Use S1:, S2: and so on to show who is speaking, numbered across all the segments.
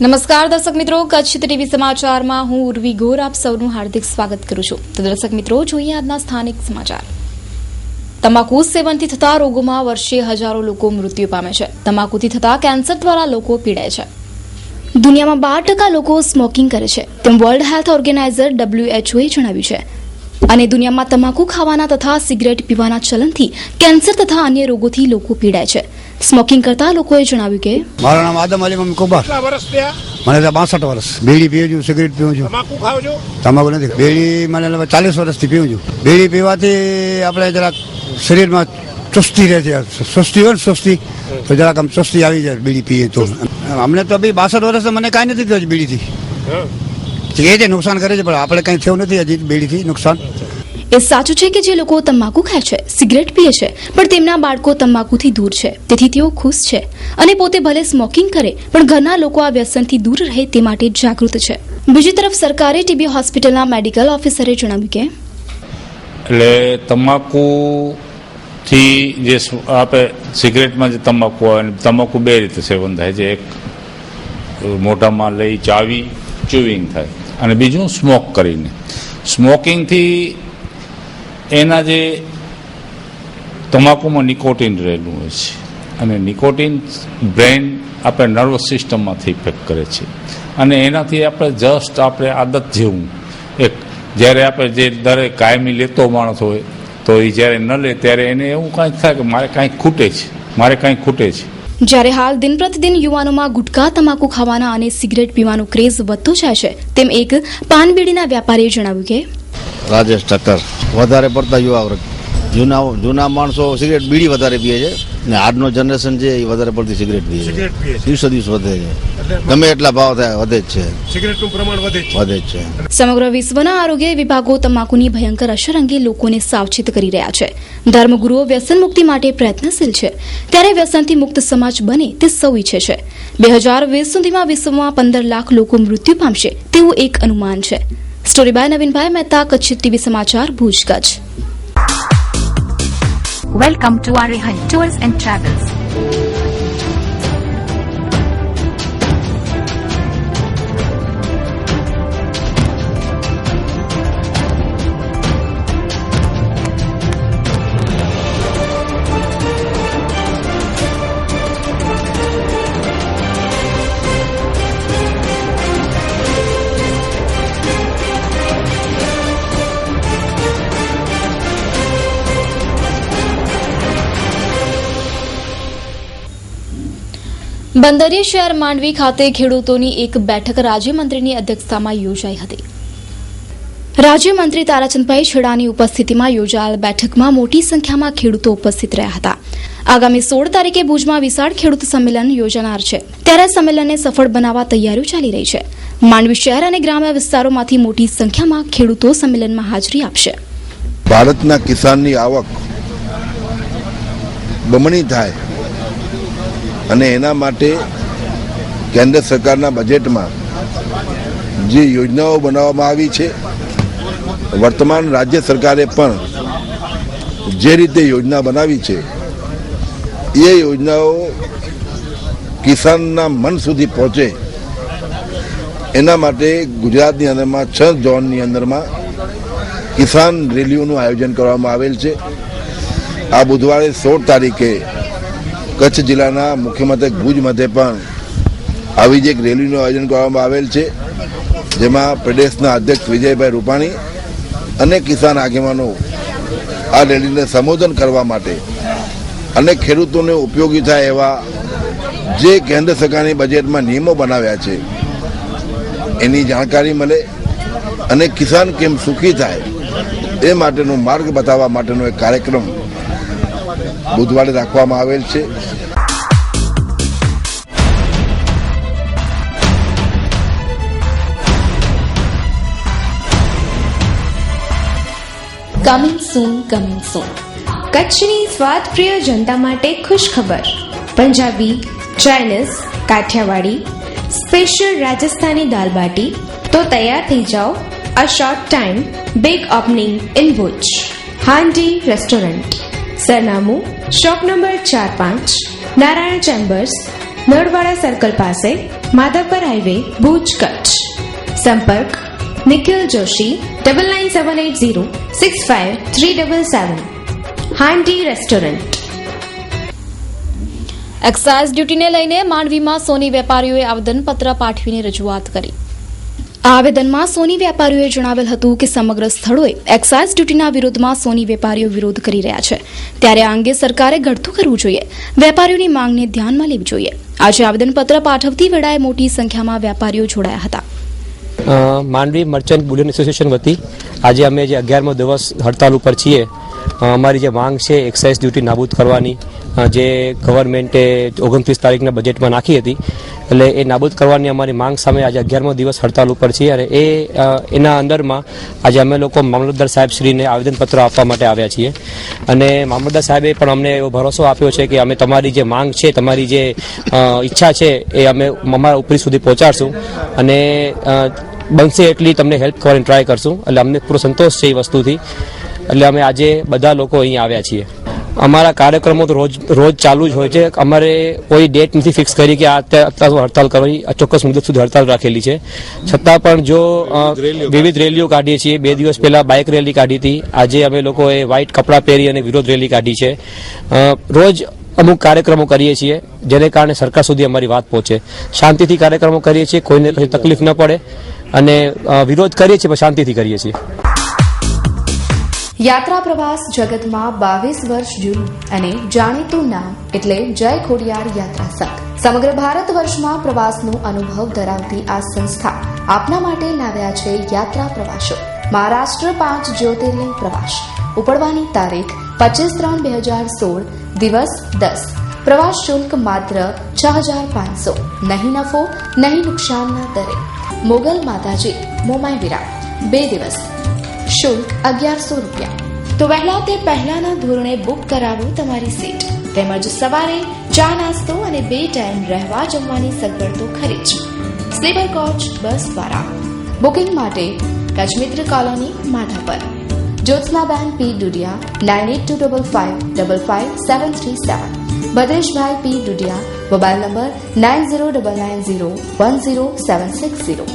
S1: નમસ્કાર દર્શક મિત્રો, કચ્છ ટીવી સમાચારમાં હું ઉર્વી ગોર આપ સૌનું હાર્દિક સ્વાગત કરું છું. તો દર્શક મિત્રો, જોઈએ આજના સ્થાનિક સમાચાર. તમાકુ સેવનથી થતા રોગોમાં વર્ષે હજારો લોકો મૃત્યુ પામે છે. તમાકુથી થતા કેન્સર દ્વારા લોકો પીડાય છે. દુનિયામાં 12% લોકો સ્મોકિંગ કરે છે તેમ વર્લ્ડ હેલ્થ ઓર્ગેનાઇઝર WHO એ જણાવ્યું છે. અને દુનિયામાં તમાકુ ખાવાના તથા સિગરેટ પીવાના ચલનથી કેન્સર તથા અન્ય રોગોથી લોકો પીડાય છે. સ્મોકિંગ કરતા લોકોએ જણાવ્યું કે
S2: મારું નામ આદમ અલી મમ્મી કોબાર.
S3: કેટલા વર્ષ થયા?
S2: મને 62 વર્ષ. બીડી પીવું છું, સિગરેટ પીવું છું.
S3: તમાકુ ખાવ છો?
S2: તમાકુ નથી. બીડી મને 40 વર્ષથી પીવું છું. બીડી પીવાથી આપણે જરાક શરીરમાં ચુસ્તી રહે છે. સુસ્તી હોય ને સુસ્તી તો જરાક આમ ચુસ્તી આવી જાય બીડી પીએ તો. અમને તો બી 62 વર્ષ મને કાંઈ નથી થયું બીડીથી. એ જે નુકસાન કરે છે પણ આપણે કંઈ થયું નથી હજી બીડીથી નુકસાન.
S1: એ સાચું છે કે જે લોકો તમાકુ ખાય છે, સિગરેટ પીએ છે, પણ તેમના બાળકો તમાકુથી દૂર છે, તેથી તેઓ ખુશ છે અને પોતે ભલે સ્મોકિંગ કરે પણ ઘરના લોકો આ વ્યસનથી દૂર રહે તે માટે જાગૃત છે. બીજી તરફ સરકારી ટીબી હોસ્પિટલના મેડિકલ ઓફિસરે જણાવ્યું કે
S4: એટલે તમાકુથી જે આપણે સિગરેટમાં જે તમાકુ આવે, તમાકુ બે રીતે સેવન થાય છે. એક મોઢામાં લઈ ચાવી ચ્યુઇંગ થાય અને બીજું સ્મોક કરીને. સ્મોકિંગથી એના જે તમાકુમાં નિકોટિન રહેલું હોય છે અને નિકોટિન બ્રેઇન આપણે નર્વસ સિસ્ટમમાંથી ઇફેક્ટ કરે છે અને એનાથી આપણે જસ્ટ આપણે આદત જેવું એક જ્યારે આપણે જે દરેક કાયમી લેતો માણસ હોય તો એ જ્યારે ન લે ત્યારે એને એવું કાંઈક થાય કે મારે કાંઈક ખૂટે છે.
S1: જ્યારે હાલ દિન પ્રતિદિન યુવાનોમાં ગુટખા, તમાકુ ખાવાના અને સિગરેટ પીવાનો ક્રેઝ વધતો જાય છે તેમ એક પાનબીડીના વેપારીએ જણાવ્યું કે
S5: રાજેશ ઠક્કર. વધારે પડતા યુવા વર્ગ, જૂના માણસો સિગરેટ બીડી વધારે પીએ છે ને આજનો જનરેશન છે એ વધારે પડતી સિગરેટ પીએ છે. દિવસો દિવસ વધે છે, ગમે એટલા ભાવ થાય વધે જ છે,
S3: સિગરેટનું પ્રમાણ વધે જ
S1: છે. સમગ્ર વિશ્વના આરોગ્ય વિભાગો તમાકુની ભયંકર અસર અંગે લોકોને સાવચેત કરી રહ્યા છે. ધર્મગુરુઓ વ્યસન મુક્તિ માટે પ્રયત્નશીલ છે, ત્યારે વ્યસનથી મુક્ત સમાજ બને તે સૌ ઈચ્છે છે. 2020 સુધીમાં વિશ્વમાં 15 લાખ લોકો મૃત્યુ પામશે તેવું એક અનુમાન છે. સ્ટોરી બાય નવીનભાઈ Mehta, Kutch TV Samachar, Bhuj, Kutch.
S6: Welcome to Arihan Tours and Travels.
S1: બંદરીય શહેર માંડવી ખાતે ખેડૂતોની એક બેઠક રાજ્યમંત્રીની અધ્યક્ષતામાં યોજાઈ હતી. રાજ્યમંત્રી તારાચંદભાઈ છેડાની ઉપસ્થિતિમાં યોજાયેલ બેઠકમાં મોટી સંખ્યામાં ખેડૂતો ઉપસ્થિત રહ્યા હતા. આગામી 16 તારીખે ભુજમાં વિશાળ ખેડૂત સંમેલન યોજાનાર છે, ત્યારે સંમેલનને સફળ બનાવવા તૈયારીઓ ચાલી રહી છે. માંડવી શહેર અને ગ્રામ્ય વિસ્તારોમાંથી મોટી સંખ્યામાં ખેડૂતો સંમેલનમાં હાજરી આપશે.
S7: ભારતના કિસાનની આવક બમણી થાય અને એના માટે કેન્દ્ર સરકારના બજેટમાં જે યોજનાઓ બનાવવામાં આવી છે, વર્તમાન રાજ્ય સરકારે પણ જે રીતે યોજના બનાવી છે એ યોજનાઓ કિસાનના મન સુધી પહોંચે એના માટે ગુજરાતની અંદરમાં 6 ઝોનની અંદરમાં કિસાન રેલીઓનું આયોજન કરવામાં આવેલ છે. આ બુધવારે 16 તારીખે કચ્છ જિલ્લાના મુખ્ય મથક ભુજ મધ્યે પણ આવી જ એક રેલીનું આયોજન કરવામાં આવેલ છે, જેમાં પ્રદેશના અધ્યક્ષ વિજયભાઈ રૂપાણી અને કિસાન આગેવાનો આ રેલીને સંબોધન કરવા માટે અને ખેડૂતોને ઉપયોગી થાય એવા જે કેન્દ્ર સરકારની બજેટમાં નિયમો બનાવ્યા છે એની જાણકારી મળે અને કિસાન કેમ સુખી થાય એ માટેનો માર્ગ બતાવવા માટેનો એક કાર્યક્રમ બુધવારે રાખવામાં આવેલ છે.
S8: Coming soon. કચ્છની સ્વાદપ્રિય જનતા માટે ખુશ ખબર. પંજાબી, ચાઇનીઝ, કાઠિયાવાડી, સ્પેશિયલ રાજસ્થાની દાલ બાટી. તો તૈયાર થઈ જાઓ. A short time big opening in Bhuj. Handi restaurant. સરનામું shop number 4-5, Narayan chambers, Nalwada circle પાસે, માધાપર હાઈવે, ભુજ, કચ્છ. સંપર્ક નિખિલ જોશી 9978065377. હાંડી રેસ્ટોરન્ટ.
S1: એક્સાઇઝ ડ્યુટીને લઈને માંડવીમાં સોની વેપારીઓએ આવેદનપત્ર પાઠવીને રજૂઆત કરી. આ આવેદનમાં સોની વેપારીઓએ જણાવેલ હતું કે સમગ્ર સ્થળોએ એક્સાઇઝ ડ્યુટીના વિરોધમાં સોની વેપારીઓ વિરોધ કરી રહ્યા છે, ત્યારે આ અંગે સરકારે ઘટતું કરવું જોઈએ, વેપારીઓની માંગને ધ્યાનમાં લેવી જોઈએ. આજે આવેદનપત્ર પાઠવતી વેળાએ મોટી સંખ્યામાં વેપારીઓ જોડાયા હતા.
S9: માંડવી મર્ચન્ટ બુલિયન એસોસિએશન વતી આજે અમે જે 11મો દિવસ હડતાલ ઉપર છીએ. અમારી જે માંગ છે એક્સાઇઝ ડ્યુટી નાબૂદ કરવાની, જે ગવર્મેન્ટે 29 તારીખના બજેટમાં નાખી હતી, એટલે એ નાબૂદ કરવાની અમારી માંગ સામે આજે 11મો દિવસ હડતાલ ઉપર છીએ. અને એના અંદરમાં આજે અમે લોકો મામલતદાર સાહેબશ્રીને આવેદનપત્ર આપવા માટે આવ્યા છીએ. અને મામલતદાર સાહેબે પણ અમને એવો ભરોસો આપ્યો છે કે અમે તમારી જે માંગ છે, તમારી જે ઈચ્છા છે એ અમે અમારા ઉપરી સુધી પહોંચાડશું અને બનશે એટલી તમને હેલ્પ કરવાની ટ્રાય કરશું. એટલે અમને પૂરો સંતોષ છે એ વસ્તુથી. એટલે અમે આજે બધા લોકો અહીં આવ્યા છીએ. અમારા કાર્યક્રમો તો રોજ ચાલુ જ હોય છે. અમારે કોઈ ડેટ નથી ફિક્સ કરી કે આ હડતાલ કરવાની, ચોક્કસ મુદત સુધી હડતાલ રાખેલી છે. છતાં પણ જો વિવિધ રેલીઓ કાઢીએ છીએ. 2 દિવસ પહેલા બાઇક રેલી કાઢી હતી. આજે અમે લોકોએ વ્હાઇટ કપડાં પહેરી અને વિરોધ રેલી કાઢી છે. રોજ અમુક કાર્યક્રમો કરીએ છીએ જેને કારણે સરકાર સુધી અમારી વાત પહોંચે. શાંતિથી કાર્યક્રમો કરીએ છીએ, કોઈને કઈ તકલીફ ન પડે, અને વિરોધ કરીએ છીએ પણ શાંતિથી કરીએ છીએ.
S8: યાત્રા પ્રવાસ જગતમાં 22 વર્ષ જૂનું અને જાણીતું નામ એટલે જય ખોડિયાર યાત્રા સંઘ. સમગ્ર ભારત વર્ષમાં પ્રવાસનો અનુભવ ધરાવતી આ સંસ્થા આપના માટે લાવ્યા છે યાત્રા પ્રવાસો. મહારાષ્ટ્ર 5 જ્યોતિર્લિંગ પ્રવાસ. ઉપડવાની તારીખ 25/3/2016, દિવસ 10. પ્રવાસ શુલ્ક માત્ર 6500. નહીં નફો નહીં નુકસાનના દરે. મોગલ માતાજી, મોમાઈ વિરાર, 2 દિવસ. શુલ્ક 1100 રૂપિયા. તો વહેલા તે પહેલાના ધોરણે બુક કરાવો તમારી સીટ. તેમજ સવારે ચા નાસ્તો અને 2 ટાઈમ રહેવા જમવાની સગવડ તો ખરી જ. સ્લીપર કોચ બસ દ્વારા. બુકિંગ માટે કચ્છમિત્ર કોલોની, માધાપર. જ્યોત્સનાબેન પી ડુડિયા 9825555737. ભદ્રેશભાઈ પી Dudiya, mobile number 9099010760.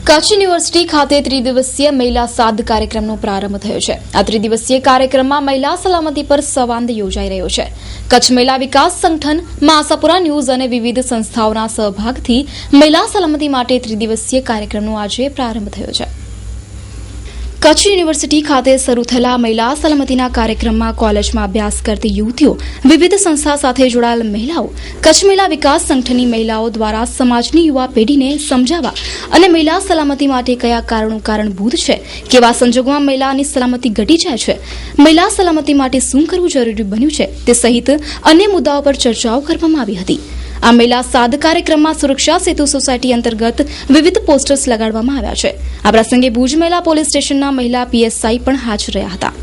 S1: Kutch university ખાતે ત્રિદિવસીય મહિલા સાદ કાર્યક્રમનો પ્રારંભ થયો છે. આ ત્રિદિવસીય કાર્યક્રમમાં મહિલા સલામતી પર સંવાદ યોજાઈ રહ્યો છે. કચ્છ મહિલા વિકાસ સંગઠન, આશાપુરા ન્યૂઝ અને વિવિધ સંસ્થાઓના સહભાગથી મહિલા સલામતી માટે ત્રિદિવસીય કાર્યક્રમનો આજે પ્રારંભ થયો છે. કચ્છ યુનિવર્સિટી ખાતે શરૂ થયેલા મહિલા સલામતીના કાર્યક્રમમાં કોલેજમાં અભ્યાસ કરતી યુવતીઓ, વિવિધ સંસ્થા સાથે જોડાયેલ મહિલાઓ, કચ્છ મહિલા વિકાસ સંગઠનની મહિલાઓ દ્વારા સમાજની યુવા પેઢીને સમજાવવા અને મહિલા સલામતી માટે કયા કારણો કારણભૂત છે, કેવા સંજોગોમાં મહિલાની સલામતી ઘટી જાય છે, મહિલા સલામતી માટે શું કરવું જરૂરી બન્યું છે, તે સહિત અન્ય મુદ્દાઓ પર ચર્ચાઓ કરવામાં આવી હતી. આ મહિલા સાદ કાર્યક્રમમાં સુરક્ષા સેતુ સોસાયટી અંતર્ગત વિવિધ પોસ્ટર્સ લગાડવામાં આવ્યા છે. આ પ્રસંગે ભુજ મહિલા પોલીસ સ્ટેશનના મહિલા પીએસઆઈ પણ હાજર રહ્યા હતા.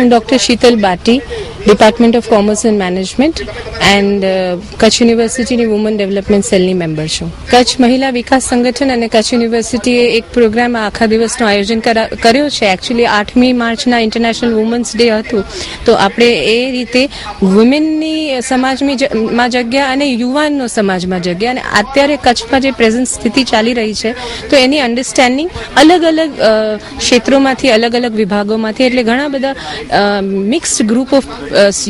S10: I'm Dr. Sheetal Bhatti, Department of Commerce and Management and Kutch યુનિવર્સિટીની વુમન ડેવલપમેન્ટ સેલની મેમ્બર છું. કચ્છ મહિલા વિકાસ સંગઠન અને કચ્છ યુનિવર્સિટીએ એક પ્રોગ્રામ આખા દિવસનું આયોજન કર્યો છે. એકચ્યુઅલી 8મી માર્ચના ઇન્ટરનેશનલ વુમન્સ ડે હતું, તો આપણે એ રીતે વુમેનની સમાજમાં જગ્યા અને યુવાનનો સમાજમાં જગ્યા, અને અત્યારે કચ્છમાં જે પ્રેઝન્ટ સ્થિતિ ચાલી રહી છે તો એની અન્ડરસ્ટેન્ડિંગ અલગ અલગ ક્ષેત્રોમાંથી, અલગ અલગ વિભાગોમાંથી, એટલે ઘણા બધા મિક્સ્ડ ગ્રુપ ઓફ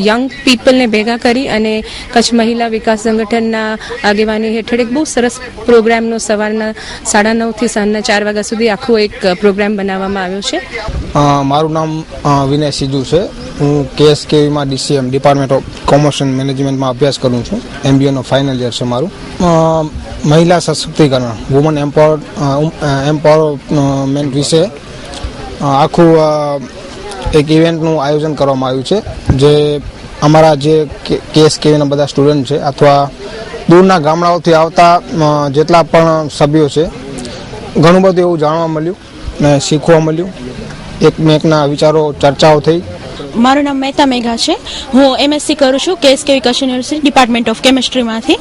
S10: યંગ પીપલને ભેગા કરી અને કચ્છ મહિલા વિકાસ સંગઠનના આગેવાની હેઠળ એક બહુ સરસ પ્રોગ્રામનો સવારના 9:30 થી સાંજના 4 વાગ્યા સુધી આખો એક પ્રોગ્રામ બનાવવામાં આવ્યો છે.
S11: મારું નામ વિનય સિજુ છે. હું કેએસકેવીમાં DCM department of commerce and મેનેજમેન્ટમાં અભ્યાસ કરું છું. એમબીએનો ફાઇનલ યર છે મારું. મહિલા સશક્તિકરણ, વુમન એમ્પાવરમેન્ટ વિશે આખું એક ઇવેન્ટનું આયોજન કરવામાં આવ્યું છે. જે અમારા જે કેએસકેવીના બધા સ્ટુડન્ટ છે અથવા દૂરના ગામડાઓથી આવતા જેટલા પણ સભ્યો છે, ઘણું બધું એવું જાણવા મળ્યું ને શીખવા મળ્યું. એકમેકના વિચારો, ચર્ચાઓ થઈ
S12: મારું નામ મહેતા મેઘા છે. હું MSc કરું છું KSKV Kutch university department of કેમિસ્ટ્રીમાંથી.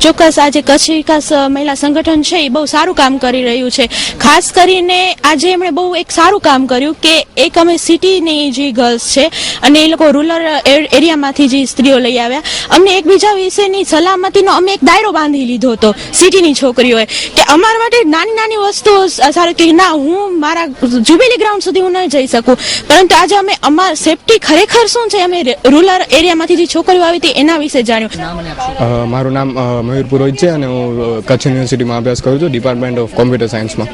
S12: ચોક્કસ આજે કચ્છ વિકાસ મહિલા સંગઠન છે એ બહુ સારું કામ કરી રહ્યું છે. ખાસ કરીને આજે એમણે બહુ એક સારું કામ કર્યું કે એક અમે સિટીની જે ગર્લ્સ છે અને એ લોકો રૂરલ એરિયામાંથી જે સ્ત્રીઓ લઈ આવ્યા, અમને એકબીજા વિશેની સલામતીનો અમે એક દાયરો બાંધી લીધો હતો સિટીની છોકરીઓએ કે અમારા માટે નાની નાની વસ્તુઓ સારી કે ના હું મારા જ્યુબિલી ગ્રાઉન્ડ સુધી હું ન જઈ શકું, પરંતુ આજે અમે અમારા સેફટી ખરેખર શું છે અમે રૂરલ એરિયામાંથી જે છોકરીઓ આવી હતી એના વિશે જાણ્યું.
S13: મારું નામ મયુર પુરોહિત છે અને હું કચ્છ યુનિવર્સિટીમાં અભ્યાસ કરું છું ડિપાર્ટમેન્ટ ઓફ કોમ્પ્યુટર સાયન્સમાં.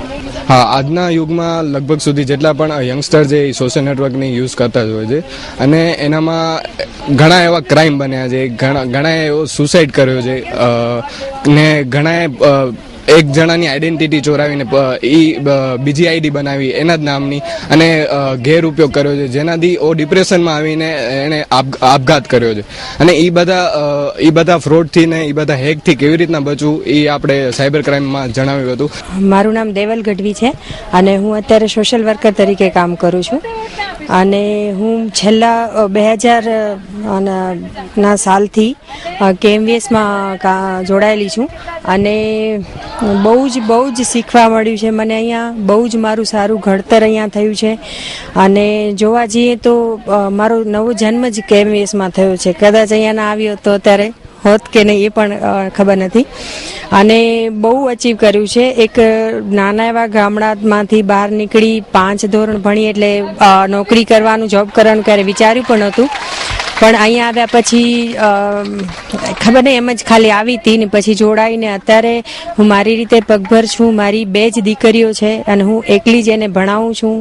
S13: હા, આજના યુગમાં લગભગ સુધી જેટલા પણ યંગસ્ટર છે એ સોશિયલ નેટવર્કની યુઝ કરતા જ હોય છે અને એનામાં ઘણા એવા ક્રાઇમ બન્યા છે, ઘણા એવો સુસાઇડ કર્યો છે ને ઘણાએ એક જણાની આઈડેન્ટિટી ચોરાવીને બીજી આઈડી બનાવી એના જ નામની અને ગેરઉપયોગ કર્યો છે, જેનાથી ઓ ડિપ્રેશનમાં આવીને એણે આપઘાત કર્યો છે. અને એ બધા ફ્રોડથી ને એ બધા હેકથી કેવી રીતના બચવું એ આપણે સાયબર ક્રાઇમમાં જણાવ્યું હતું.
S14: મારું નામ દેવલ ગઢવી છે અને હું અત્યારે સોશિયલ વર્કર તરીકે કામ કરું છું અને હું છેલ્લા 2000 ના સાલથી KMVSમાં જોડાયેલી છું અને બહુ જ શીખવા મળ્યું છે મને. અહીંયા બહુ જ મારું સારું ઘડતર અહીંયા થયું છે અને જોવા જઈએ તો મારો નવો જન્મ જ KMVSમાં થયો છે. કદાચ અહીંયા ના આવ્યો તો અત્યારે હોત કે નહીં એ પણ ખબર નથી. અને બહુ અચીવ કર્યું છે. એક નાના એવા ગામડામાંથી બહાર નીકળી 5 ધોરણ ભણી એટલે નોકરી કરવાનું, જોબ કરવાનું ક્યારે વિચાર્યું પણ નહોતું, પણ અહીંયા આવ્યા પછી ખબર નહીં એમ જ ખાલી આવી હતી ને પછી જોડાઈને અત્યારે હું મારી રીતે પગભર છું. મારી 2 જ દીકરીઓ છે અને હું એકલી જ એને ભણાવું છું.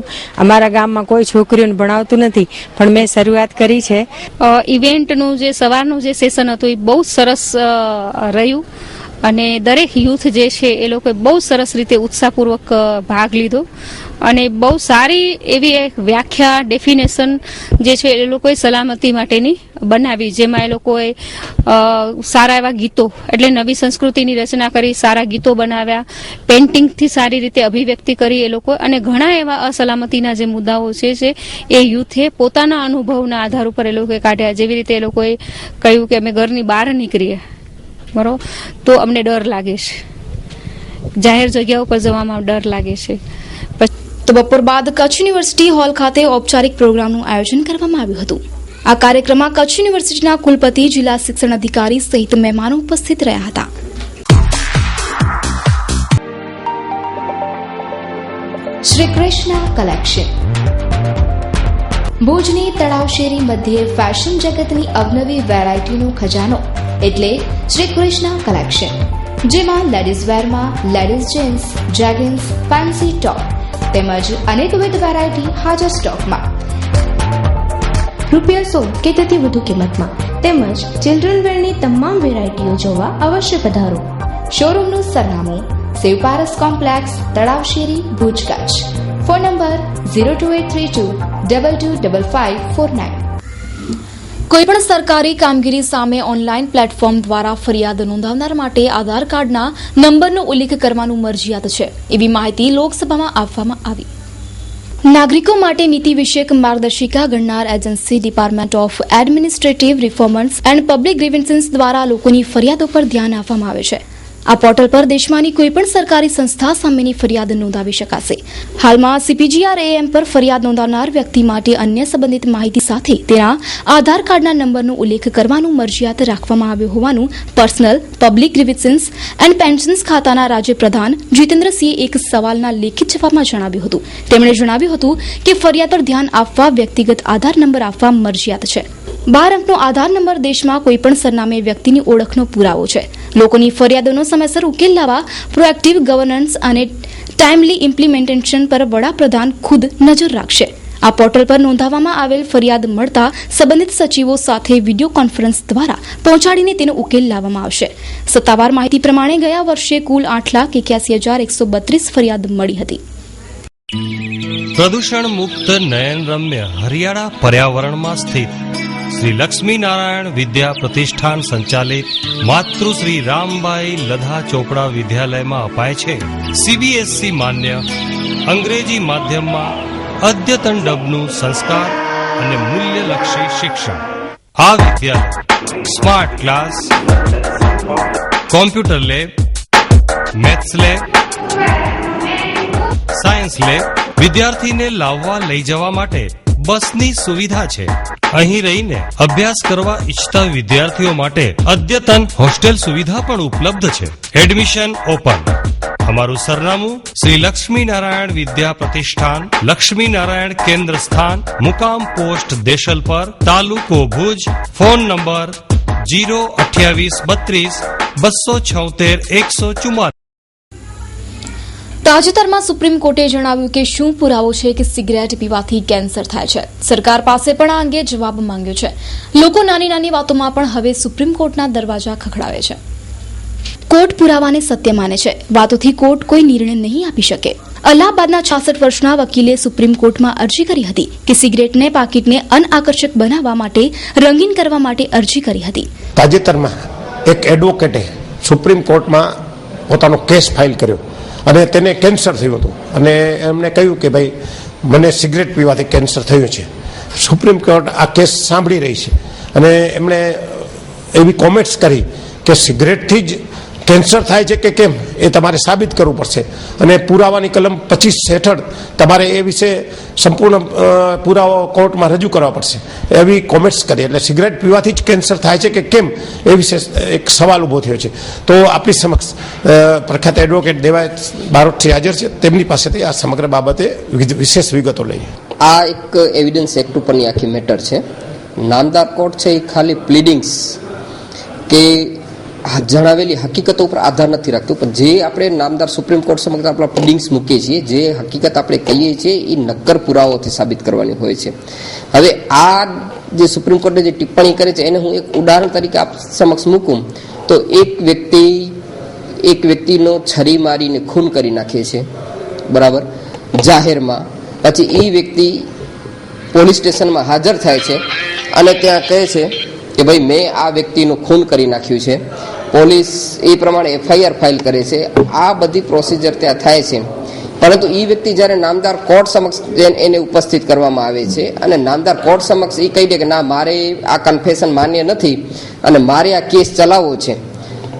S14: અમારા ગામમાં કોઈ છોકરીઓને ભણાવતું નથી પણ મેં શરૂઆત કરી છે.
S15: ઇવેન્ટનું જે સવારનું જે સેશન હતું એ બહુ સરસ રહ્યું અને દરેક યુથ જે છે એ લોકોએ બહુ સરસ રીતે ઉત્સાહપૂર્વક ભાગ લીધો અને બહુ સારી એવી એક વ્યાખ્યા ડેફિનેશન જે છે એ લોકોએ સલામતી માટેની બનાવી, જેમાં એ લોકોએ સારા એવા ગીતો એટલે નવી સંસ્કૃતિની રચના કરી, સારા ગીતો બનાવ્યા, પેઇન્ટિંગથી સારી રીતે અભિવ્યક્તિ કરી એ લોકો અને ઘણા એવા અસલામતીના જે મુદ્દાઓ છે એ યુથે પોતાના અનુભવના આધાર ઉપર એ લોકોએ કાઢ્યા. જેવી રીતે એ લોકોએ કહ્યું કે અમે ઘરની બહાર નીકળીએ બરોબર તો અમને ડર લાગે છે, જાહેર જગ્યાઓ પર જવામાં ડર લાગે છે.
S1: તો બપોર બાદ કચ્છ યુનિવર્સિટી હોલ ખાતે ઔપચારિક પ્રોગ્રામનું આયોજન કરવામાં આવ્યું હતું. આ કાર્યક્રમમાં કચ્છ યુનિવર્સિટીના કુલપતિ, જિલ્લા શિક્ષણ અધિકારી સહિત મહેમાનો ઉપસ્થિત રહ્યા હતા.
S8: શ્રી કૃષ્ણ કલેક્શન ભુજની તળાવ શેરી મધ્યે ફેશન જગતની અવનવી વેરાયટીનો ખજાનો એટલે શ્રી કૃષ્ણ કલેક્શન, જેમાં લેડીઝ વેરમાં લેડીઝ જીન્સ, જેગિન્સ, ફેન્સી ટોપ તેમજ અનેકવિધ વેરાયટી હાજર સ્ટોકમાં. ₹100 કે તેથી વધુ કિંમતમાં તેમજ ચિલ્ડ્રન વેરની તમામ વેરાયટીઓ જોવા અવશ્ય પધારો. શોરૂમનું સરનામું શિવ પારસ કોમ્પ્લેક્સ, તળાવ શેરી, ભુજ, કચ્છ. Phone number 02832225549.
S1: કોઈપણ સરકારી કામગીરી સામે ઓનલાઈન પ્લેટફોર્મ દ્વારા ફરિયાદ નોંધાવનાર માટે આધાર કાર્ડના નંબરનો ઉલ્લેખ કરવાનું મરજિયાત છે, એવી માહિતી લોકસભામાં આપવામાં આવી. નાગરિકો માટે નીતિ વિષયક માર્ગદર્શિકા ઘડનાર agency department of administrative reforms and public grievances દ્વારા લોકોની ફરિયાદો પર ધ્યાન આપવામાં આવે છે. આ પોર્ટલ પર દેશમાંની કોઈપણ સરકારી સંસ્થા સામેની ફરિયાદ નોંધાવી શકાશે. હાલમાં CPGRAM પર ફરિયાદ નોંધાવનાર વ્યક્તિ માટે અન્ય સંબંધિત માહિતી સાથે તેના આધાર કાર્ડના નંબરનો ઉલ્લેખ કરવાનું મરજિયાત રાખવામાં આવ્યું હોવાનું પર્સનલ, પબ્લિક ગ્રીવન્સીસ એન્ડ પેન્શન્સ ખાતાના રાજ્ય પ્રધાન જીતેન્દ્રસિંહે એક સવાલના લેખિત જવાબમાં જણાવ્યું હતું. તેમણે જણાવ્યું હતું કે ફરિયાદ પર ધ્યાન આપવા વ્યક્તિગત આધાર નંબર આપવા મરજિયાત છે. 12 અંકનો આધાર નંબર દેશમાં કોઈપણ સરનામે વ્યક્તિની ઓળખનો પુરાવો છે. લોકોની ફરિયાદોનો સમયસર ઉકેલ લાવવા પ્રોએક્ટિવ ગવર્નન્સ અને ટાઈમલી ઇમ્પ્લિમેન્ટેશન પર વડાપ્રધાન ખુદ નજર રાખશે. આ પોર્ટલ પર નોંધાવવામાં આવેલ ફરિયાદ મળતા સંબંધિત સચિવો સાથે વિડીયો કોન્ફરન્સ દ્વારા પહોંચાડીને તેનો ઉકેલ લાવવામાં આવશે. સત્તાવાર માહિતી પ્રમાણે ગયા વર્ષે કુલ 8,81,132 ફરિયાદ મળી હતી.
S16: પ્રદૂષણ મુક્ત નયન રમ્ય હરિયાળા પર્યાવરણમાં સ્થિત શ્રી લક્ષ્મી નારાયણ વિદ્યા પ્રતિષ્ઠાન સંચાલિત માતૃશ્રી રામબાઈ લધા ચોપડા વિદ્યાલયમાં અપાય છે CBSE માન્ય અંગ્રેજી માધ્યમમાં અદ્યતન ઢબનું સંસ્કાર અને મૂલ્યલક્ષી શિક્ષણ. આ વિદ્યાલય smart class, computer lab, maths lab, science lab, વિદ્યાર્થીને લાવવા લઈ જવા માટે બસની સુવિધા છે. અહીં રહીને અભ્યાસ કરવા ઈચ્છતા વિદ્યાર્થીઓ માટે અદ્યતન હોસ્ટેલ સુવિધા પણ ઉપલબ્ધ છે. Admission open. અમારું સરનામું શ્રી લક્ષ્મી નારાયણ વિદ્યા પ્રતિષ્ઠાન, લક્ષ્મી નારાયણ કેન્દ્ર સ્થાન, મુકામ પોસ્ટ દેશલપર, તાલુકો ભુજ. ફોન નંબર 02832
S1: તાજેતરમાં સુપ્રીમ કોર્ટે જણાવ્યું કે શું પુરાવો છે કે સિગરેટ પીવાથી કેન્સર થાય છે. સરકાર પાસે પણ આ અંગે જવાબ માંગ્યો છે. લોકો નાની નાની વાતોમાં પણ હવે સુપ્રીમ કોર્ટના દરવાજા ખખડાવે છે. કોર્ટ પુરાવાને સત્ય માને છે. વાતોથી કોર્ટ કોઈ નિર્ણય નહીં આપી શકે. અલ્હાબાદના 66 વર્ષના વકીલે સુપ્રીમ કોર્ટમાં અરજી કરી હતી કે સિગરેટને પાકીટને અનઆકર્ષક બનાવવા માટે, રંગીન કરવા માટે અરજી કરી હતી.
S17: તાજેતરમાં એક એડવોકેટે સુપ્રીમ કોર્ટમાં પોતાનો કેસ ફાઇલ કર્યો અને તેને કેન્સર થયું હતું અને એમણે કહ્યું કે ભાઈ મને સિગરેટ પીવાથી કેન્સર થયું છે. સુપ્રીમ કોર્ટ આ કેસ સાંભળી રહી છે અને એમણે એવી કોમેન્ટ્સ કરી કે સિગરેટથી જ કેન્સર થાય છે કે કેમ એ તમારે સાબિત કરવું પડશે અને પુરાવાની કલમ 25 હેઠળ તમારે એ વિશે સંપૂર્ણ પુરાવો કોર્ટમાં રજૂ કરવા પડશે એવી કોમેન્ટ્સ કરી. એટલે સિગરેટ પીવાથી જ કેન્સર થાય છે કે કેમ એ વિશે એક સવાલ ઊભો થયો છે. તો આપણી સમક્ષ પ્રખ્યાત એડવોકેટ દેવાયત બારોટજી હાજર છે. તેમની પાસેથી આ સમગ્ર બાબતે વિશેષ વિગતો લઈએ.
S18: આ એક એવિડન્સ એક્ટ ઉપરની આખી મેટર છે. નામદાર કોર્ટ છે એ ખાલી પ્લીડિંગ્સ કે જણાવેલી હકીકતો ઉપર આધાર નથી રાખતું, પણ જે આપણે નામદાર સુપ્રીમ કોર્ટ સમક્ષ આપણા પ્લીડિંગ્સ મૂકીએ છીએ, જે હકીકત આપણે કહીએ છીએ એ નક્કર પુરાવાઓથી સાબિત કરવાની હોય છે. હવે આ જે સુપ્રીમ કોર્ટે જે ટિપ્પણી કરે છે એને હું એક ઉદાહરણ તરીકે આપ સમક્ષ મૂકું તો એક વ્યક્તિનો છરી મારીને ખૂન કરી નાખે છે, બરાબર, જાહેરમાં. પછી એ વ્યક્તિ પોલીસ સ્ટેશનમાં હાજર થાય છે અને ત્યાં કહે છે કે ભાઈ મેં આ વ્યક્તિનું ખૂન કરી નાખ્યું છે. પોલીસ એ પ્રમાણે એફઆઈઆર ફાઇલ કરે છે. આ બધી પ્રોસિજર ત્યાં થાય છે. પરંતુ એ વ્યક્તિ જ્યારે નામદાર કોર્ટ સમક્ષ એને ઉપસ્થિત કરવામાં આવે છે અને નામદાર કોર્ટ સમક્ષ એ કહી દે કે ના, મારે આ કન્ફેશન માન્ય નથી અને મારે આ કેસ ચલાવવો છે,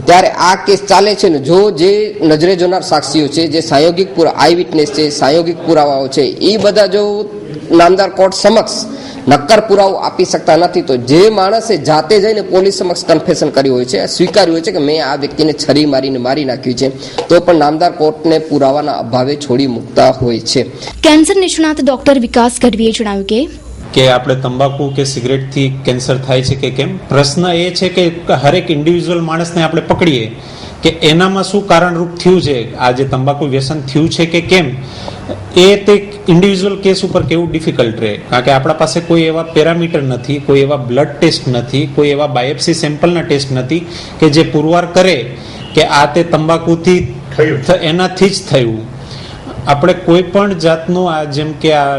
S18: ત્યારે આ કેસ ચાલે છે ને જો જે નજરે જોનાર સાક્ષીઓ છે, જે સાયોગિક આઈ વિટનેસ છે, સાયોગિક પુરાવાઓ છે, એ બધા જો નામદાર કોર્ટ સમક્ષ નક્કર પુરાવો આપી શકતા નથી, તો જે માણસે જાતે જઈને પોલીસ સમક્ષ કન્ફેશન કર્યું હોય છે, સ્વીકાર્યું હોય છે કે મેં આ વ્યક્તિને છરી મારીને મારી નાખ્યું છે, તો પણ નામદાર કોર્ટને પુરાવાના અભાવે છોડી મૂકતા હોય છે.
S1: કેન્સર નિષ્ણાત ડોક્ટર વિકાસ ગઢવીએ જણાવ્યું
S19: કે આપણે તંબાકુ કે સિગરેટથી કેન્સર થાય છે કે કેમ. પ્રશ્ન એ છે કે હરેક ઇન્ડિવિજ્યુઅલ માણસને આપણે પકડીએ કે એનામાં શું કારણરૂપ થયું છે, આ જે તંબાકુ વ્યસન થયું છે કે કેમ, એ તે ઇન્ડિવિજ્યુઅલ કેસ ઉપર કેવું ડિફિકલ્ટ રહે. કારણ કે આપણા પાસે કોઈ એવા પેરામીટર નથી, કોઈ એવા બ્લડ ટેસ્ટ નથી, કોઈ એવા બાયોપ્સી સેમ્પલના ટેસ્ટ નથી કે જે પુરવાર કરે કે આ તે તંબાકુથી એનાથી જ થયું. આપણે કોઈ પણ જાતનું આ જેમ કે આ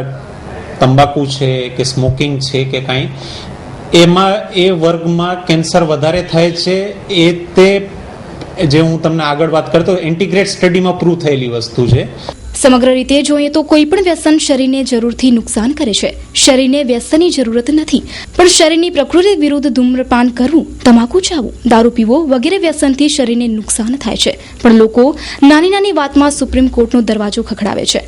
S19: તંબાકુ છે કે સ્મોકિંગ છે કે કાંઈ, એમાં એ વર્ગમાં કેન્સર વધારે થાય છે. એ તે જે હું તમને આગળ વાત કરતો ઇન્ટિગ્રેટ સ્ટડીમાં પ્રૂવ થયેલી વસ્તુ છે.
S1: સમગ્ર રીતે જોઈએ તો કોઈ પણ વ્યસન શરીરને જરૂરથી નુકસાન કરે છે. શરીરને વ્યસનની જરૂરત નથી, પણ શરીરની પ્રકૃતિ વિરુદ્ધ ધૂમ્રપાન કરવું, તમાકુ ચાવવું, દારૂ પીવો વગેરે વ્યસનથી શરીરને નુકસાન થાય છે. પણ લોકો નાની નાની વાતમાં સુપ્રીમ કોર્ટનો દરવાજો ખખડાવે છે.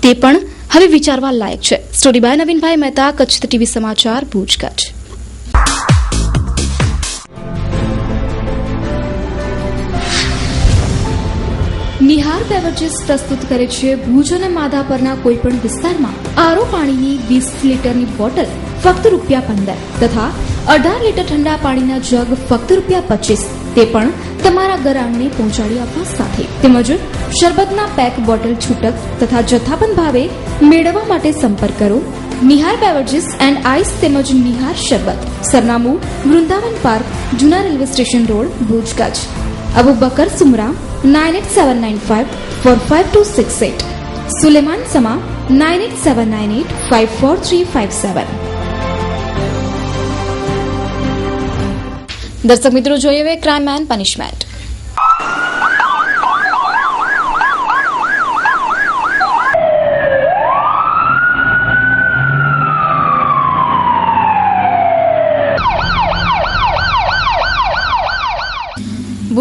S1: તે પણ હવે વિચારવા લાયક છે. સ્ટોરી બાય નવીનભાઈ મહેતા, કચ્છ ટીવી સમાચાર, ભુજ, કચ્છ. નિહાર બેવરેજીસ પ્રસ્તુત કરે છે ભુજ અને માધાપરના કોઈપણ વિસ્તારમાં આરો પાણીની 20 લીટરની બોટલ ફક્ત ₹15 તથા 18 લીટર ઠંડા પાણીના જગ ફક્ત ₹25, તે પણ તમારા ઘર આંગણે પહોંચાડી આપવા સાથે. તેમજ શરબતના પેક બોટલ છૂટક તથા જથ્થાબંધ ભાવે મેળવવા માટે સંપર્ક કરો નિહાર બેવરેજીસ એન્ડ આઈસ તેમજ નિહાર શરબત. સરનામું વૃંદાવન પાર્ક, જૂના railway station road, Bhuj, Kutch. Abu Bakar Sumra 9879545268, Suleman Sama 9879854357. દર્શક મિત્રો, જોઈએ હવે ક્રાઇમ એન્ડ પનિશમેન્ટ.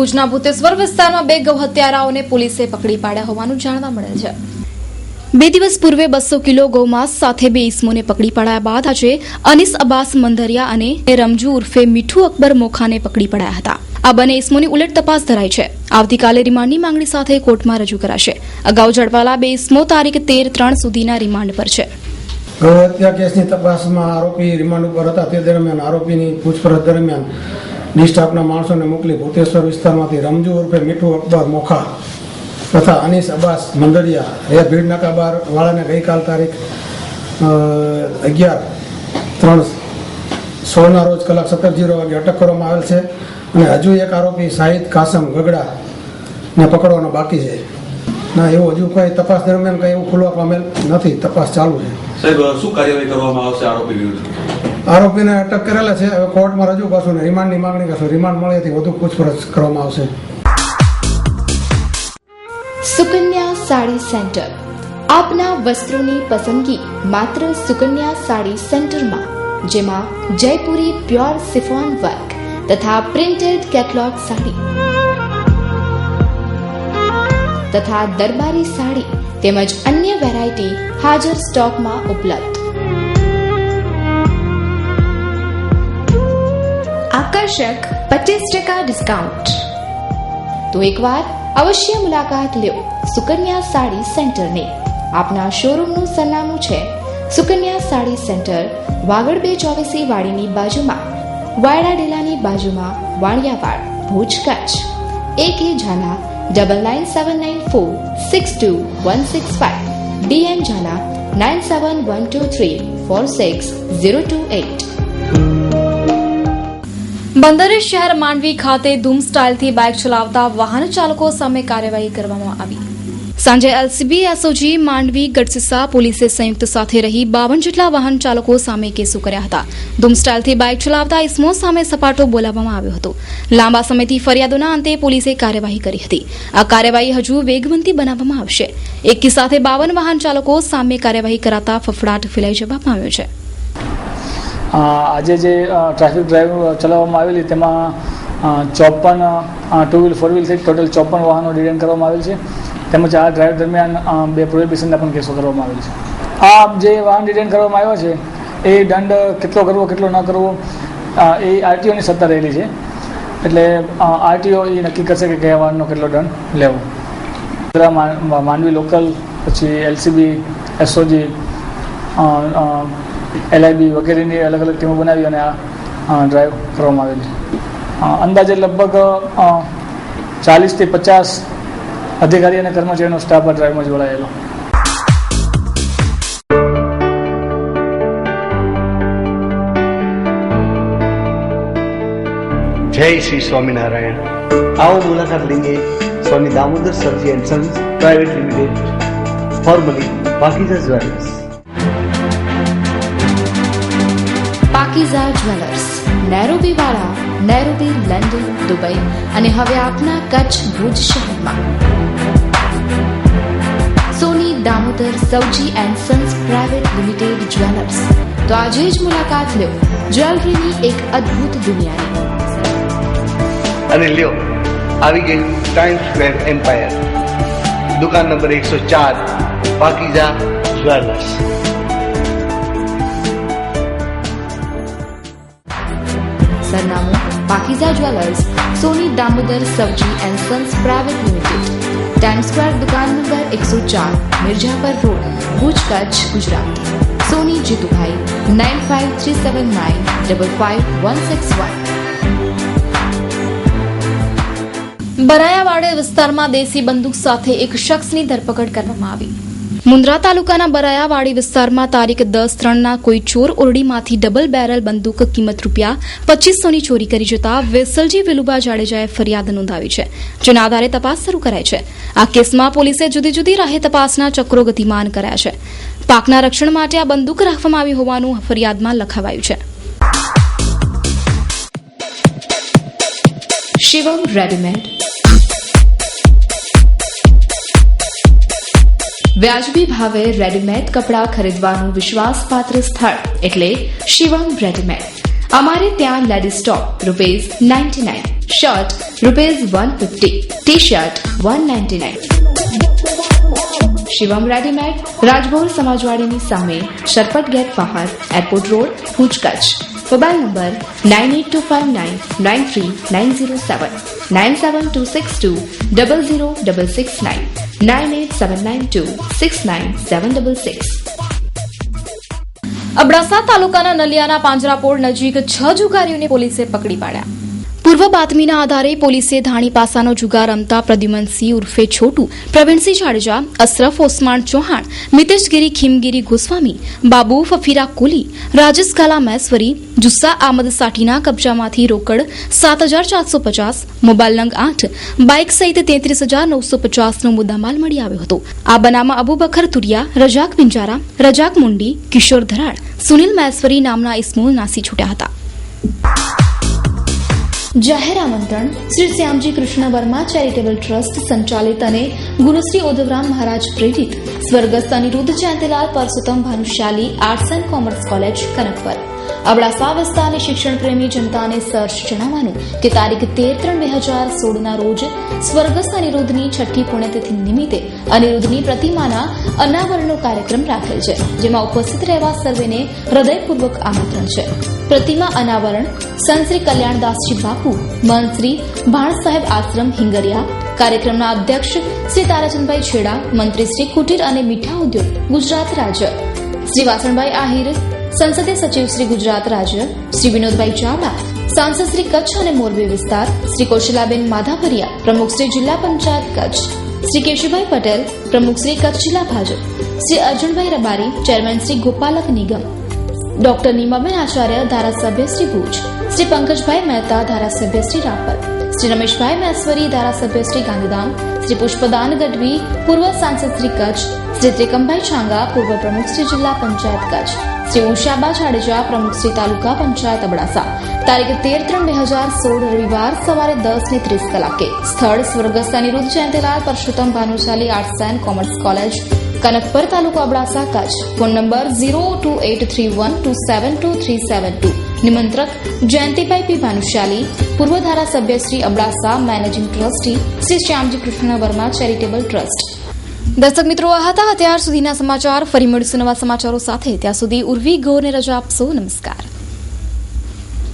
S1: ભુજના ભૂતેશ્વર વિસ્તારમાં 2 ગૌ હત્યારાઓને પોલીસે પકડી પાડ્યા હોવાનું જાણવા મળે છે. 2 દિવસ પૂર્વે 200 કિલો ગૌમાંસ સાથે 2 ઇસમોને પકડી પાડ્યા બાદ આજે અનીસ અબ્બાસ મંદરિયા અને રમજુ ઉર્ફે મીઠુ અકબર મોખાને પકડી પાડ્યા હતા. આ બંને ઇસમોની ઉલટ તપાસ ધરાઈ છે. આવતીકાલે રિમાન્ડની માંગણી સાથે કોર્ટમાં રજૂ કરાશે. અગાઉ ઝડપાયેલા 2 ઇસમો તારીખ 13/3 સુધીના રિમાન્ડ પર છે.
S11: ગૌ હત્યા કેસની તપાસમાં આરોપી રિમાન્ડ ઉપર હતા. તે દરમિયાન આરોપીની પૂછપરછ દરમિયાન ડી સ્ટાફના માણસોને મોકલી ભૂતેશ્વર વિસ્તારમાંથી રમજુ ઉર્ફે મીઠુ અકબર મોખા તથા અનીસ અબ્બાસ મંદરિયા એ ભીડ નાકા બાર વાળાને ગઈકાલ તારીખ 11/3/16 રોજ કલાક 17:00 વાગે અટક કરવામાં આવેલ છે અને હજુ એક આરોપી શાહિદ કાસમ ગગડાને પકડવાનો બાકી છે. ના, એવું હજુ કોઈ તપાસ દરમિયાન કંઈ એવું ખુલવા પામેલ નથી. તપાસ ચાલુ છે.
S20: સાહેબ, શું કાર્યવાહી કરવામાં આવશે આરોપી વિરુદ્ધ?
S11: આરોપીને અટક કરેલા છે. હવે કોર્ટમાં રજૂ કરશું ને રિમાન્ડની માંગણી કરશું. રિમાન્ડ મળેથી વધુ પૂછપરછ કરવામાં આવશે.
S8: સુકન્યા સાડી સેન્ટર. આપના વસ્ત્રોની પસંદગી માત્ર સુકન્યા સાડી સેન્ટરમાં, જેમાં જયપુરી પ્યોર સિફોન વર્ક તથા પ્રિન્ટેડ કેટલોગ સાડી તથા દરબારી સાડી તેમજ અન્ય વેરાયટી હાજર સ્ટોકમાં ઉપલબ્ધ. આકર્ષક 50% ડિસ્કાઉન્ટ. તો એકવાર અવશ્ય મુલાકાત લ્યો સુકન્યા સાડી સેન્ટરની. આપના શોરૂમનું સરનામું છે સુકન્યા સાડી સેન્ટર, વાગડ 224 વાડીની બાજુમાં, વાયડા ડેલાની બાજુમાં, વાણિયાવાડ, ભુજ, કચ્છ. AK Jhala 9979462165, DM Jhala 9712346028.
S1: બંદરે શહેર માંડવી ખાતે ધૂમ સ્ટાઇલથી બાઇક ચલાવતા વાહન ચાલકો સામે કાર્યવાહી કરવામાં આવી. સાંજે LCB SOG માંડવી ગઢસીસા પોલીસે સંયુક્ત સાથે રહી 52 જેટલા વાહન ચાલકો સામે કેસો કર્યા હતા. ધૂમ સ્ટાઇલથી બાઇક ચલાવતા ઇસમો સામે સપાટો બોલાવવામાં આવ્યો હતો. લાંબા સમયથી ફરિયાદોના અંતે પોલીસે કાર્યવાહી કરી હતી. આ કાર્યવાહી હજુ વેગવંતી બનાવવામાં આવશે. એકી સાથે 52 વાહન ચાલકો સામે કાર્યવાહી કરાતા ફફડાટ ફેલાઈ જવા પામ્યો છે.
S21: આજે જે ટ્રાફિક ડ્રાઈવ ચલાવવામાં આવેલી તેમાં 54 ટુ વ્હીલ 4 વ્હીલ સહિત ટોટલ 54 વાહનો ડિટેન કરવામાં આવેલ છે. તેમજ આ ડ્રાઈવ દરમિયાન 2 પ્રોહિબિશનના પણ કેસો કરવામાં આવેલ છે. આ જે વાહન ડિટેન કરવામાં આવ્યો છે એ દંડ કેટલો કરવો કેટલો ન કરવો એ RTOની સત્તા રહેલી છે. એટલે RTO એ નક્કી કરશે કે કયા વાહનનો કેટલો દંડ લેવો. માંડવી લોકલ, પછી LCB SOG, LIB વગેરેની અલગ અલગ ટીમો બનાવી અને આ ડ્રાઈવ કરવામાં આવેલી. અંદાજે લગભગ 40 થી 50 અધિકારી અને કર્મચારીનો સ્ટાફ આ ડ્રાઈવમાં જોડાયેલો.
S22: જય શ્રી સ્વામિનારાયણ. આવો મુલાકાત લઈએ Swami Damodar Sarji and sons private limited, formerly Pakeeza jewellers.
S8: Pakeeza jewellers, Nairobi વાળા, નૈરોબી, લંડન, દુબઈ અને હવે આપના કચ્છ ભુજ શહેરમાં. Soni Damodar Sauji and sons private limited jewellers. તો આજે જ મુલાકાત લો જ્વેલરીની એક અદ્ભુત દુનિયાની.
S22: અને લ્યો, આવી ગઈ ટાઈમ સ્ક્વેર એમ્પાયર, દુકાન નંબર 104, પાકીઝા જ્વેલર્સ.
S8: સરનામું Pakeeza jewellers, Soni Damodar Sauji and sons private limited, time square, દુકાન નંબર 104, મિર્જાપર રોડ, ભુજ, કચ્છ, ગુજરાત. સોની જીતુભાઈ 9537955161. બરાયાવાડ વિસ્તારમાં દેશી બંદૂક સાથે એક શખ્સની ધરપકડ કરવામાં આવી. મુન્દ્રા તાલુકાના બરાયાવાડી વિસ્તારમાં તારીખ 10/3 કોઈ ચોર ઓરડીમાંથી ડબલ બેરલ બંદૂક કિંમત ₹2500ની ચોરી કરી જતા વેસલજી વેલુબા જાડેજાએ ફરિયાદ નોંધાવી છે, જેના આધારે તપાસ શરૂ કરાઈ છે. આ કેસમાં પોલીસે જુદી જુદી રાહે તપાસના ચક્રો ગતિમાન કર્યા છે. પાકના રક્ષણ માટે આ બંદૂક રાખવામાં આવી હોવાનું ફરિયાદમાં લખાવાયું છે. શિવમ રેડીમેડ. વ્યાજબી ભાવે રેડીમેડ કપડાં ખરીદવાનું વિશ્વાસપાત્ર સ્થળ એટલે શિવમ રેડીમેડ. અમારે ત્યાં લેડીઝ ટોપ ₹99, શર્ટ ₹150. T-shirt $199. શિવમ રેડીમેડ, રાજભોર સમાજવાડીની સામે, શરપત ગેટ બહાર, airport road, Bhuj, Kutch. Mobile number 9825993907, 9726200669, 9879269766.
S1: Abdasa તાલુકાના નલિયાના પાંજરાપોળ નજીક 6 જુગારીઓને પોલીસે પકડી પાડ્યા. પૂર્વ બાતમીના આધારે પોલીસે ધાણી પાસાનો જુગાર રમતા પ્રદ્યુમનસિંહ ઉર્ફે છોટુ, પ્રવીણસિંહ જાડેજા, અશરફ ઓસમાન ચૌહાણ, મિતેશગીરી ખીમગીરી ગોસ્વામી, બાબુ ફફીરા કોલી, રાજેશ ગાલા મહેશ્વરી, જુસ્સા આમદ સાઠીના કબજામાંથી રોકડ 7,450, મોબાઈલ નંગ 8, બાઇક સહિત 33,950નો મુદ્દામાલ મળી આવ્યો હતો. આ બનાવમાં અબુબકર તુરિયા, રજાક પિંજારા, રજાક મુંડી, કિશોર ધરાડ, સુનિલ મહેશ્વરી નામના ઇસ્મો નાસી છૂટ્યા હતા. જાહેર આમંત્રણ શ્રી શ્યામજી કૃષ્ણ વર્મા ચેરિટેબલ ટ્રસ્ટ સંચાલિત અને ગુરુશ્રી ઓધવરામ મહારાજ પ્રેરિત સ્વર્ગસ્થ Aniruddh Jayantilal Parsottam Bhanushali arts and commerce college Kanakpar. Abdasa વિસ્તારની શિક્ષણ પ્રેમી જનતાને સર્ચ જણાવવાનું કે તારીખ 13/3/2016ના રોજ સ્વર્ગસ્થ અનિરુદ્ધની 6ઠ્ઠી પુણ્યતિથિ નિમિત્તે અનિરુદ્ધની પ્રતિમાના અનાવરણનો કાર્યક્રમ રાખેલ છે, જેમાં ઉપસ્થિત રહેવા સર્વેને હૃદયપૂર્વક આમંત્રણ છે. પ્રતિમા અનાવરણ સંત શ્રી કલ્યાણદાસજી બાપુ, મહંત શ્રી ભાણ સાહેબ આશ્રમ હિંગરિયા. કાર્યક્રમના અધ્યક્ષ શ્રી તારાચંદભાઈ છેડા, મંત્રી શ્રી કુટીર અને મીઠા ઉદ્યોગ ગુજરાત રાજ્ય, શ્રી વાસણભાઈ આહિર, સંસદીય સચિવ શ્રી ગુજરાત રાજ્ય, શ્રી વિનોદભાઈ ચાવડા, સાંસદ શ્રી કચ્છ અને મોરબી વિસ્તાર, શ્રી કૌશલાબેન માધાપરિયા, પ્રમુખ શ્રી જિલ્લા પંચાયત કચ્છ, શ્રી કેશુભાઈ પટેલ, પ્રમુખ શ્રી કચ્છ જિલ્લા ભાજપ, શ્રી અર્જુનભાઈ રબારી, ચેરમેન શ્રી ગોપાલક નિગમ, ડોક્ટર નીમાબેન આચાર્ય, ધારાસભ્ય શ્રી ભુજ, શ્રી પંકજભાઈ મહેતા, ધારાસભ્ય શ્રી રાપર, શ્રી રમેશભાઈ મહેશ્વરી, ધારાસભ્ય શ્રી ગાંધીધામ, શ્રી પુષ્પદાન ગઢવી, પૂર્વ સાંસદ શ્રી કચ્છ, શ્રી ત્રિકમભાઈ છાંગા, પૂર્વ પ્રમુખ શ્રી જિલ્લા પંચાયત કચ્છ, શ્રી ઉષાબા જાડેજા, પ્રમુખ શ્રી તાલુકા પંચાયત અબડાસા. તારીખ 13/3/2016 રવિવાર સવારે 10:30 સ્થળ સ્વર્ગસ્થ Aniruddh Jayantilal Parsottam Bhanushali arts and commerce college Kanakpar, તાલુકો અબડાસા, કચ્છ. Phone number 028312723772. નિમંત્રક જયંતિભાઈ પી ભાનુશાલી, પૂર્વ ધારાસભ્ય Shri Abdasa, managing trustee Shri Shyamji Krishna Varma charitable trust. દર્શક મિત્રો, આ હતા અત્યાર સુધીના સમાચાર. ફરી મળીશું નવા સમાચારો સાથે. ત્યાં સુધી ઉર્વી ગોરને રજા આપશો. નમસ્કાર.